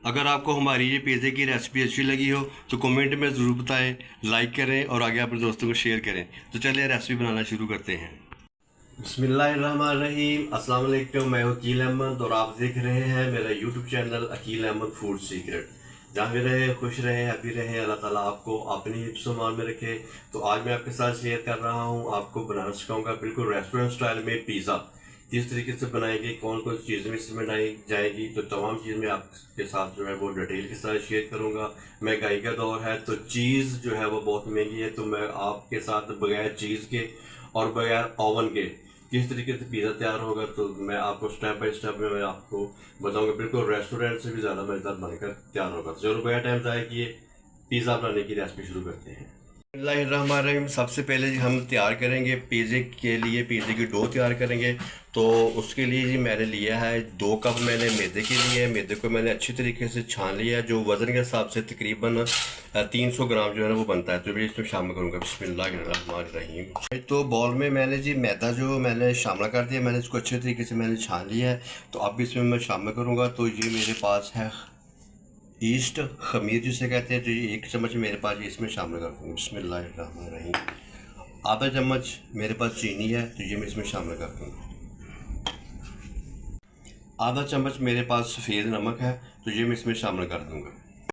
अगर आपको हमारी ये पिज़्ज़े की रेसिपी अच्छी लगी हो तो कमेंट में ज़रूर बताएं, लाइक करें और आगे अपने दोस्तों को शेयर करें। तो चलिए रेसिपी बनाना शुरू करते हैं। बिस्मिल्लाहिर्रहमानिर्रहीम, अस्सलाम वालेकुम। मैं हूं अकील अहमद और आप देख रहे हैं मेरा YouTube channel Aqeel Ahmed food secret. जहाँ भी रहे खुश रहे, हैप्पी रहे, अल्लाह ताला आपको अपनी हिफ्ज़ व अमान में रखे। तो आज मैं आपके साथ शेयर कर रहा हूँ, आपको बनाना सिखाऊंगा बिल्कुल रेस्टोरेंट स्टाइल में पिज़्ज़ा। किस तरीके से बनाएंगे, कौन कौन सी चीज़ें इसमें बनाई जाएगी, तो तमाम चीज़ मैं आपके साथ जो है वो डिटेल के साथ शेयर करूँगा। महंगाई का दौर है तो चीज़ जो है वो बहुत महंगी है, तो मैं आपके साथ बगैर चीज़ के और बगैर ओवन के किस तरीके से पिज़्ज़ा तैयार होगा तो मैं आपको स्टेप बाय स्टेप में मैं आपको बताऊंगा। बिल्कुल रेस्टोरेंट से भी ज़्यादा मज़ेदार बनकर तैयार होगा। तो चलो बगैर टाइम ज़ाया किए पिज़्ज़ा बनाने की रेसिपी शुरू करते हैं। बिस्मिल्लाहिर्रहमानिर्रहीम। सबसे पहले जी हम तैयार करेंगे पिज़्ज़े के लिए, पिज़्ज़े की डो तैयार करेंगे। तो उसके लिए जी मैंने लिया है 2 कप मैंने मैदे के लिए। मैदे को मैंने अच्छी तरीके से छान लिया है, जो वज़न के हिसाब से तकरीबन 300 ग्राम जो है ना वो बनता है। तो मैं इसमें शामिल करूँगा। बिस्मिल्लाहिर्रहमानिर्रहीम। तो बॉल में मैंने जी मैदा जो मैंने शामिल कर दिया, मैंने इसको अच्छे तरीके से मैंने छान लिया है। तो अब इसमें मैं शामिल करूँगा। तो ये मेरे पास है ईस्ट, खमीर जिसे कहते हैं। तो ये 1 चम्मच मेरे पास इसमें शामिल कर दूँगा। बिस्मिल्लाहिर्रहमानिर्रहीम। आधा चम्मच मेरे पास चीनी है, तो ये मैं इसमें शामिल कर दूँगा। आधा चम्मच मेरे पास सफ़ेद नमक है, तो ये मैं इसमें शामिल कर दूँगा।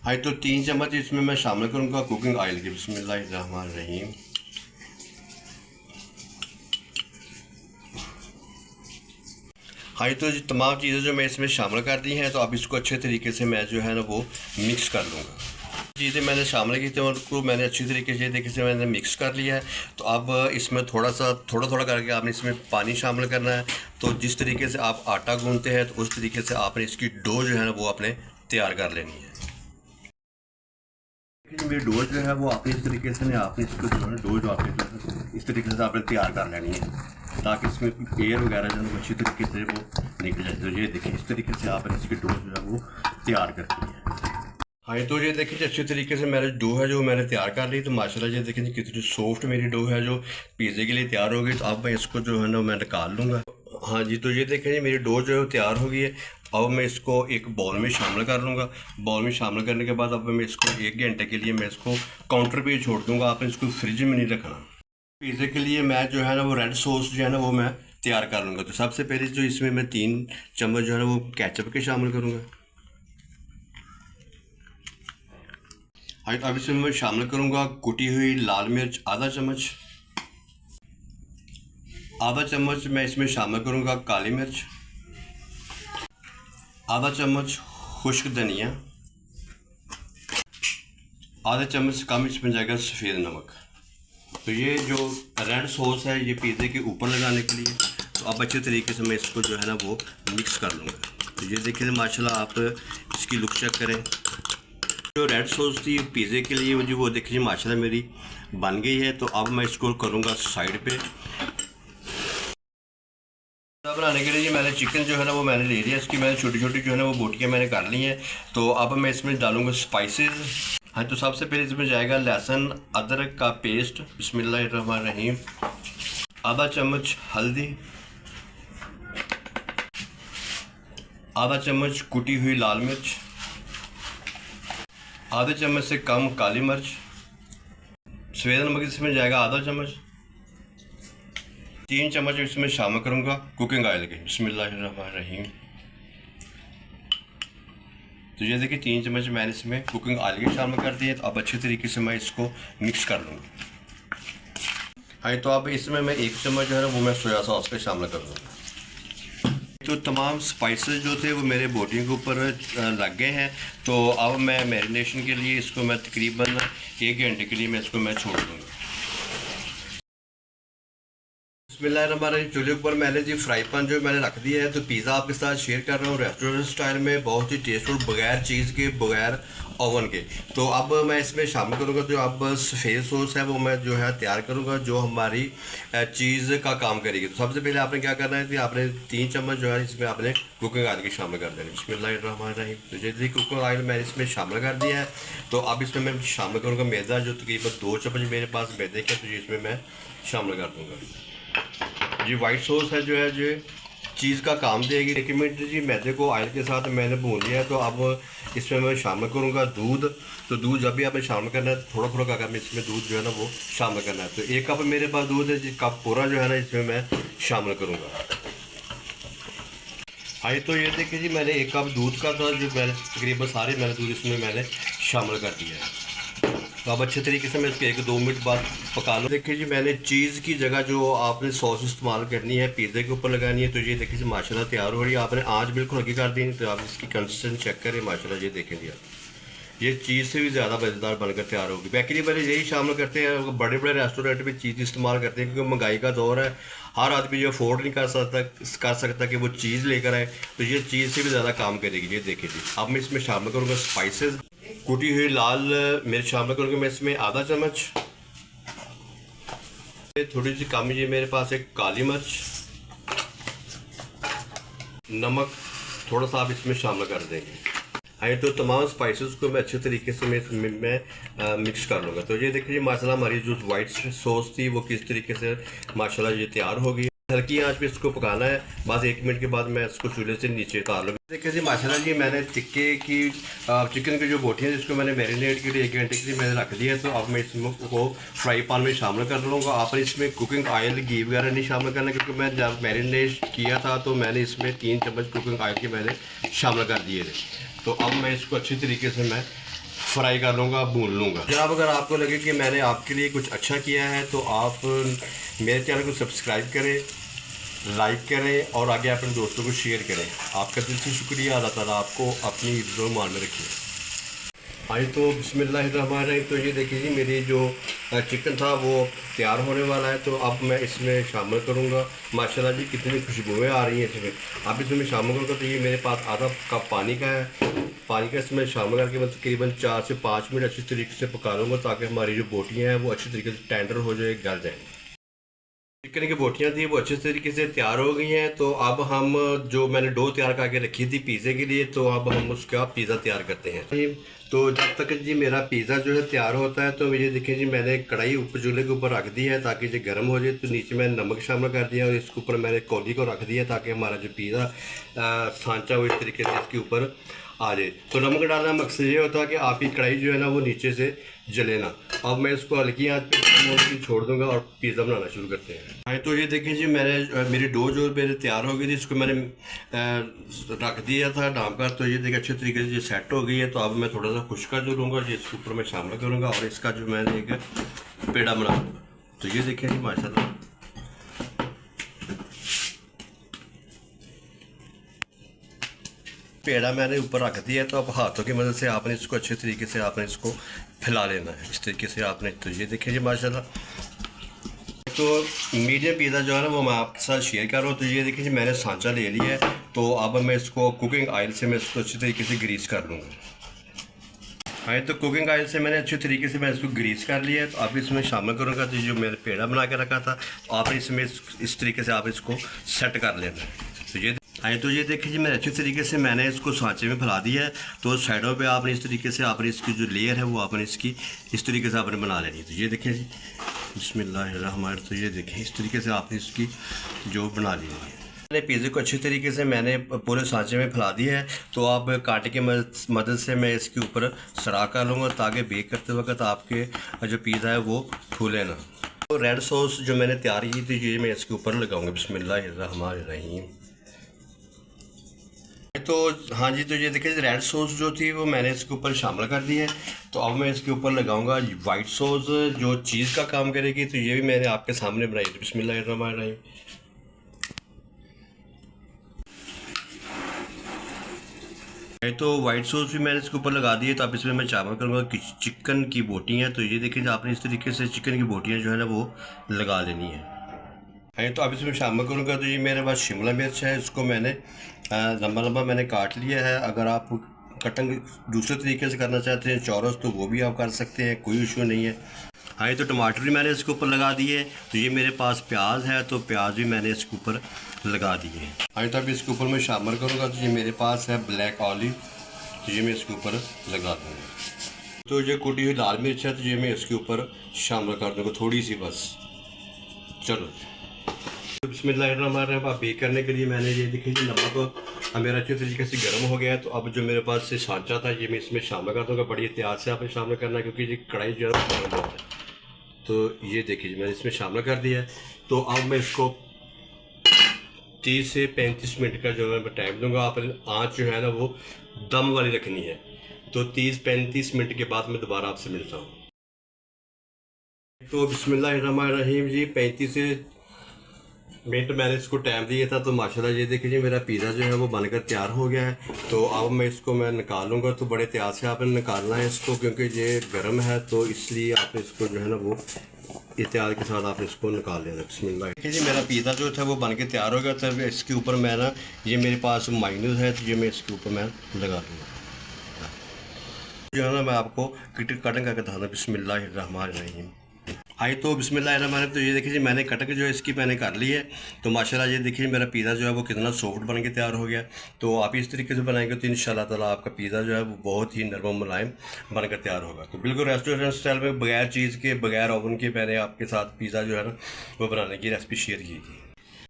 हाँ, तो 3 चम्मच इसमें मैं शामिल करूँगा कुकिंग ऑयल के। बिस्मिल्लाहिर्रहमानिर्रहीम। हाँ, तो तमाम चीज़ें जो मैं इसमें शामिल कर दी हैं, तो अब इसको अच्छे तरीके से मैं जो है ना वो मिक्स कर लूँगा। चीज़ें मैंने शामिल की थी उनको मैंने अच्छी तरीके से मैंने मिक्स कर लिया है। तो अब इसमें थोड़ा थोड़ा करके आपने इसमें पानी शामिल करना है। तो जिस तरीके से आप आटा गूंथते हैं तो उस तरीके से आपने इसकी डो जो है ना वो आपने तैयार कर लेनी है। मेरी डो जो है वो आपने इस तरीके से आपने इसको जो है डो जो आपने इस तरीके से आपने तैयार कर लेनी है, ताकि इसमें एयर वगैरह जो है अच्छी तरीके से वो निकल जाए। तो ये देखिए इस तरीके से आपने इसकी डो जो है वो तैयार करनी है। हाँ, तो ये देखिए अच्छे तरीके से मेरी डो है जो मैंने तैयार कर ली। तो माशाल्लाह ये देखिए कितनी सॉफ्ट मेरी डो है जो पिज़्ज़े के लिए तैयार हो गई। तो अब मैं इसको जो है ना मैं निकाल लूँगा। हाँ जी, तो ये देखें जी मेरी डो जो है तैयार हो गई है। अब मैं इसको एक बाउल में शामिल कर लूँगा। बाउल में शामिल करने के बाद अब मैं इसको 1 घंटे के लिए मैं इसको काउंटर पे छोड़ दूँगा। आपने इसको फ्रिज में नहीं रखना। पिज़्ज़े के लिए मैं जो है ना वो रेड सॉस जो है ना वो मैं तैयार कर लूँगा। तो सबसे पहले जो इसमें मैं 3 चम्मच जो है ना वो केचप के शामिल करूँगा। हाँ, अब इसमें मैं शामिल करूँगा कुटी हुई लाल मिर्च आधा चम्मच। आधा चम्मच मैं इसमें शामिल करूँगा काली मिर्च। आधा चम्मच खुश्क धनिया। आधा चम्मच से कम इसमें जाएगा सफ़ेद नमक। तो ये जो रेड सॉस है ये पिज़्ज़े के ऊपर लगाने के लिए। तो अब अच्छे तरीके से मैं इसको जो है ना वो मिक्स कर लूँगा। तो ये देखिए माशाल्लाह आप इसकी लुक चेक करें। जो रेड सॉस थी पिज़्ज़े के लिए मुझे वो देखिए माशाल्लाह मेरी बन गई है। तो अब मैं इसको करूँगा साइड पे। बनाने के लिए मैंने चिकन जो है ना वो मैंने ले लिया। इसकी मैंने छोटी छोटी जो है ना वो बोटियाँ मैंने कर ली हैं। तो अब मैं इसमें डालूँगा स्पाइसेस। हाँ, तो सबसे पहले इसमें जाएगा लहसुन अदरक का पेस्ट। बिस्मिल्लाहिर्रहमानिर्रहीम। आधा चम्मच हल्दी। आधा चम्मच कुटी हुई लाल मिर्च। आधे चम्मच से कम काली मिर्च। सफ़ेद नमक इसमें जाएगा आधा चम्मच। 3 चम्मच इसमें शामिल करूँगा कुकिंग ऑयल के। बिस्मिल्लाहिर्रहमानिर्रहीम। तो ये देखिए 3 चम्मच मैंने इसमें कुकिंग ऑयल के शामिल कर दिए। तो अब अच्छे तरीके से मैं इसको मिक्स कर लूँगा। हाँ, तो अब इसमें मैं 1 चम्मच जो है ना वो मैं सोया सॉस का शामिल कर दूँगा। तो तमाम स्पाइसेस जो थे वो मेरे बोटियों के ऊपर लग गए हैं। तो अब मैं मैरिनेशन के लिए इसको मैं तकरीबन 1 घंटे के लिए मैं इसको मैं छोड़ दूँगा। बिस्मिल्लाहिर्रहमानिर्रहीम। चूल्हे ऊपर मैंने जी फ्राई पैन जो मैंने रख दिया है। तो पिज़्ज़ा आपके साथ शेयर कर रहा हूँ रेस्टोरेंट स्टाइल में, बहुत ही टेस्टफुल, बगैर चीज़ के, बगैर ओवन के। तो अब मैं इसमें शामिल करूँगा जो अब सफ़ेद सॉस है वो मैं जो है तैयार करूँगा, जो हमारी चीज़ का काम करेगी। तो सबसे पहले आपने क्या करना है कि आपने 3 चम्मच जो है इसमें आपने कुकिंग ऑयल के शामिल कर देना। बिस्मिल्लाहिर्रहमानिर्रहीम। तो जैसे कुकिंग ऑयल मैंने इसमें शामिल कर दिया है। तो अब इसमें मैं शामिल करूँगा मैदा, जो तकरीबन 2 चम्मच मेरे पास मैदे के। तो इसमें मैं शामिल कर दूँगा। जी वाइट सॉस है जो चीज़ का काम देगी। 1 मिनट जी मैदे को ऑयल के साथ मैंने भून लिया है। तो अब इसमें मैं शामिल करूँगा दूध। तो दूध जब भी आपने शामिल करना है थोड़ा थोड़ा करके इसमें दूध जो है ना वो शामिल करना है। तो 1 कप मेरे पास दूध है, जिस कप पूरा जो है ना इसमें मैं शामिल करूँगा। हाँ तो ये देखिए जी, मैंने 1 कप दूध का था जो मैंने तकरीबन सारे मैंने दूध इसमें मैंने शामिल कर दिया है। तो अब अच्छे तरीके से मैं इसके 1-2 मिनट बाद पका लूँ। देखिए जी, मैंने चीज़ की जगह जो आपने सॉस इस्तेमाल करनी है पिज़्ज़ा के ऊपर लगानी है, तो ये देखिए जी माशाल्लाह तैयार हो रही है। आपने आँच बिल्कुल हल्की कर दी, तो आप इसकी कंसिस्टेंसी चेक करें। माशाल्लाह ये देखें जी, ये चीज़ से भी ज़्यादा मज़ेदार बनकर तैयार होगी। बेकरी वाले यही शामिल करते हैं, बड़े बड़े रेस्टोरेंट में चीज़ इस्तेमाल करते हैं, क्योंकि महंगाई का दौर है, हर आदमी जो अफोर्ड नहीं कर सकता कि वो चीज़ लेकर आए, तो ये चीज़ से भी ज़्यादा काम करेगी। ये देखिए जी, अब मैं इसमें शामिल करूँगा स्पाइसेस। कुटी हुई लाल मिर्च शामिल करूँगा मैं इसमें आधा चम्मच, थोड़ी सी कम ये मेरे पास एक काली मिर्च, नमक थोड़ा सा आप इसमें शामिल कर देंगे। हाँ तो तमाम स्पाइसेस को मैं अच्छे तरीके से मैं मिक्स कर लूँगा। तो ये देखिए माशाल्लाह हमारी जो वाइट सॉस थी वो किस तरीके से माशाल्लाह ये तैयार हो गई। हल्की आंच पे इसको पकाना है, बस 1 मिनट के बाद मैं इसको चूल्हे से नीचे उतार लूँगा। देखिए जी माशाल्लाह जी, मैंने चिकन की जो बोटियाँ जिसको मैंने मैरिनेट के लिए 1 घंटे के लिए मैंने रख दिया है। तो अब मैं इसको फ्राई पैन में शामिल कर लूँगा। आपने इसमें कुकिंग ऑयल घी वगैरह नहीं शामिल करना, क्योंकि मैं जब मैरिनेट किया था तो मैंने इसमें 3 चम्मच कुकिंग ऑयल के मैंने शामिल कर दिए थे। तो अब मैं इसको अच्छी तरीके से मैं फ्राई कर लूँगा, भून लूँगा। जनाब अगर आपको लगे कि मैंने आपके लिए कुछ अच्छा किया है तो आप मेरे चैनल को सब्सक्राइब करें, लाइक करें और आगे अपने दोस्तों को शेयर करें। आपका दिल से शुक्रिया। अल्लाह ताला आपको अपनी इज्जत मान में रखिए। आज तो बिस्मिल्लाहिर्रहमानिर्रहीम। तो ये देखिए जी, मेरी जो चिकन था वो तैयार होने वाला है। तो अब मैं इसमें शामिल करूँगा। माशाल्लाह जी कितनी खुशबुएँ आ रही हैं इसमें। अब इसमें शामिल करूँगा। तो ये मेरे पास आधा कप पानी का है। पानी का इसमें शामिल करके मैं तकरीबन 4 से 5 मिनट अच्छी तरीके से पका लूँगा, ताकि हमारी जो बोटियाँ हैं वो अच्छी तरीके से टेंडर हो जाए, गल जाए। चिकन की बोटियाँ थी वो अच्छे तरीके से तैयार हो गई हैं। तो अब हम जो मैंने डो तैयार करके रखी थी पिज़्ज़े के लिए, तो अब हम उसका पिज़्ज़ा तैयार करते हैं। तो जब तक जी मेरा पिज़्ज़ा जो है तैयार होता है, तो ये देखिए जी मैंने कढ़ाई ऊपर चूल्हे के ऊपर रख दी है ताकि जो गर्म हो जाए। तो नीचे मैंने नमक शामिल कर दिया और इसके ऊपर मैंने कौली को रख दिया ताकि हमारा जो पिज़्ज़ा सांचा वो इस तरीके से इसके ऊपर आ जाए। तो नमक डालना मकसद ये होता है कि आपकी कढ़ाई जो है ना वो नीचे से जले ना। अब मैं इसको हल्की आंच पे छोड़ दूंगा और पिज़्ज़ा बनाना शुरू करते हैं। हाँ तो ये देखिए जी, मेरी डो जो मेरे तैयार हो गई थी, इसको मैंने रख दिया था ढाँप कर। तो ये देखिए अच्छे तरीके से ये सेट हो गई है। तो अब मैं थोड़ा सा खुश्का जो लूँगा ये इसके ऊपर मैं शामिल करूँगा और इसका जो मैंने एक पेड़ा बना लूँगा। तो ये देखिए जी माशाल्लाह पेड़ा मैंने ऊपर रख दिया है। तो अब हाथों की मदद से आपने इसको अच्छे तरीके से आपने इसको फैला लेना है, इस तरीके से आपने। तो ये देखिए जी माशाल्लाह। तो मीडियम पिज़्ज़ा जो है ना वो मैं आपके साथ शेयर कर रहा हूँ। तो ये देखिए जी मैंने सांचा ले लिया है। तो अब मैं इसको कुकिंग ऑयल से मैं इसको अच्छी तरीके से ग्रीस कर लूँगा। हाँ तो कुकिंग ऑयल से मैंने अच्छे तरीके से मैं इसको ग्रीस कर लिया है। तो अब इसमें शामिल करूँगा। तो जो मैंने पेड़ा बना के रखा था, तो आप इसमें इस तरीके से आप इसको सेट कर लेना है। तो ये देखिए जी मैंने अच्छे तरीके से मैंने इसको सांचे में फैला दिया है। तो साइडों पे आपने इस तरीके से आपने इसकी जो लेयर है वो आपने इसकी इस तरीके से आपने बना लेनी है। तो ये देखिए जी बिस्मिल्लाहिर्रहमानिर्रहीम। तो ये देखिए इस तरीके से आपने इसकी जो बना ली है। मैंने पिज़्ज़े को अच्छे तरीके से मैंने पूरे सांचे में फैला दिया है। तो आप कांटे की मदद से मैं इसके ऊपर सरा कर लूँगा ताकि बेक करते वक्त आपके जो पिज़्ज़ा है वो फूले ना। तो रेड सॉस जो मैंने तैयार की थी ये मैं इसके ऊपर लगाऊँगा। बिस्मिल्लाहिर्रहमानिर्रहीम। तो हाँ जी, तो ये देखिए रेड सॉस जो थी वो मैंने इसके ऊपर शामिल कर दी है। तो अब मैं इसके ऊपर लगाऊंगा वाइट सॉस जो चीज़ का काम करेगी। तो ये भी मैंने आपके सामने बनाई थी। बिस्मिल्लाहिर्रहमानिर्रहीम। तो वाइट सॉस भी मैंने इसके ऊपर लगा दी है। तो अब इसमें मैं शामिल करूँगा कि चिकन की बोटियाँ। तो ये देखिए आपने इस तरीके से चिकन की बोटियाँ जो है ना वो लगा लेनी है। तो अब इसमें शामिल करूँगा। तो ये मेरे पास शिमला मिर्च है, इसको मैंने लंबा लंबा मैंने काट लिया है। अगर आप कटिंग दूसरे तरीके से करना चाहते हैं चौरस, तो वो भी आप कर सकते हैं, कोई इशू नहीं है। हाँ तो टमाटर भी मैंने इसके ऊपर लगा दिए। तो ये मेरे पास प्याज है, तो प्याज भी मैंने इसके ऊपर लगा दिए। हाँ तो अब इसके ऊपर मैं शामिल करूँगा। तो ये मेरे पास है ब्लैक ऑलिव, तो ये मैं इसके ऊपर लगा दूँगा। तो ये कुटी हुई लाल मिर्च है, तो ये मैं इसके ऊपर शामिल कर दूँगा थोड़ी सी बस। चलो बिस्मिल्लाहिर्रहमानिर्रहीम। बेक करने के लिए मैंने ये देखिए नमक अब मेरा अच्छे तरीके से गर्म हो गया है। तो अब जो मेरे पास से सांचा था ये मैं इसमें शामिल कर दूँगा। बड़ी एहतियात से आपने शामिल करना है क्योंकि ये कढ़ाई जो है गर्म बहुत है। तो ये देखिए मैंने इसमें शामिल कर दिया है। तो अब मैं इसको 30 से 35 मिनट का जो है मैं टाइम दूंगा। आप आँच जो है ना वो दम वाली रखनी है। तो 30-35 मिनट के बाद मैं दोबारा आपसे मिलता हूँ। तो बिस्मिल्लाहिर्रहमानिर्रहीम जी, 35 से मिनट मैंने इसको टाइम दिया था। तो माशाल्लाह ये देखिए जी मेरा पिज़्ज़ा जो है वो बनकर तैयार हो गया है। तो अब मैं इसको निकालूंगा। तो बड़े एहतियात से आपने निकालना है इसको क्योंकि ये गर्म है। तो इसलिए आपने इसको जो है ना वो एहतियात के साथ आपने इसको निकाल लेना। बिस्मिल्लाह। देखिए जी मेरा पिज़्ज़ा जो था वो बन के तैयार हो गया था। इसके ऊपर मैं ना ये मेरे पास मायोनीज़ है तो ये मैं इसके ऊपर मैं लगा दूँगा। जो है ना मैं आपको कटिंग करके बताना। बिस्मिल्लाहिर्रहमानिर्रहीम। आई तो बिस्मिल्लाहिर्रहमानिर्रहीम। तो ये देखिए जी मैंने कटक जो है इसकी मैंने कर ली है। तो माशाल्लाह ये देखिए मेरा पिज़्ज़ा जो है वो कितना सॉफ्ट बन के तैयार हो गया। तो आप इस तरीके से बनाएंगे तो इंशाल्लाह ताला आपका पिज़्ज़ा जो है वो बहुत ही नरम मुलायम बनकर तैयार होगा। तो बिल्कुल रेस्टोरेंट स्टाइल में बगैर चीज़ के बगैर ओवन के मैंने आपके साथ पिज़्ज़ा जो है ना वो बनाने की रेसिपी शेयर की थी।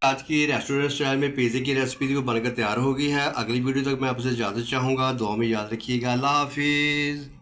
आज की रेस्टोरेंट स्टाइल में पिज़्ज़े की रेसिपी वो बनकर तैयार हो गई है। अगली वीडियो तक मैं आपसे इजाज़त चाहूँगा। दुआ में याद रखिएगा। अल्लाह हाफिज़।